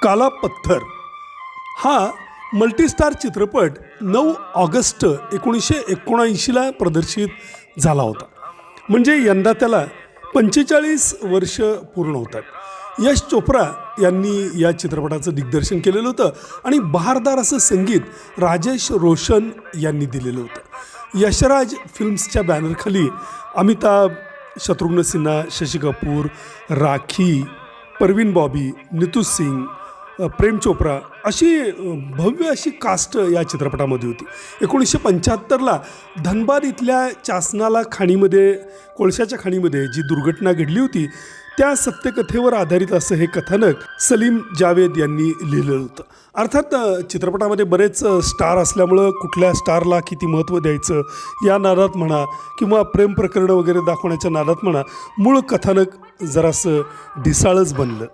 काला पत्थर हा मल्टीस्टार चित्रपट 9 ऑगस्ट 1979ला प्रदर्शित झाला होता. म्हणजे यंदा त्याला 45 वर्ष पूर्ण होतात. यश चोप्रा यांनी या चित्रपटाचं दिग्दर्शन केलेलं होतं आणि बहारदार असं संगीत राजेश रोशन यांनी दिलेलं होतं. यशराज फिल्म्सच्या बॅनरखाली अमिताभ, शत्रुघ्न सिन्हा, शशी कपूर, राखी, परवीन बॉबी, नीतू सिंग, प्रेम चोप्रा अशी भव्य अशी कास्ट या चित्रपटामध्ये होती. 1975ला धनबाद इथल्या चासनाला खाणीमध्ये, कोळशाच्या खाणीमध्ये जी दुर्घटना घडली होती त्या सत्यकथेवर आधारित असं हे कथानक सलीम जावेद यांनी लिहिलेलं होतं. अर्थात चित्रपटामध्ये बरेच स्टार असल्यामुळं कुठल्या स्टारला किती महत्त्व द्यायचं या नादात म्हणा किंवा प्रेम प्रकरणं वगैरे दाखवण्याच्या नादात म्हणा, मूळ कथानक जरासं ढिसाळच बनलं.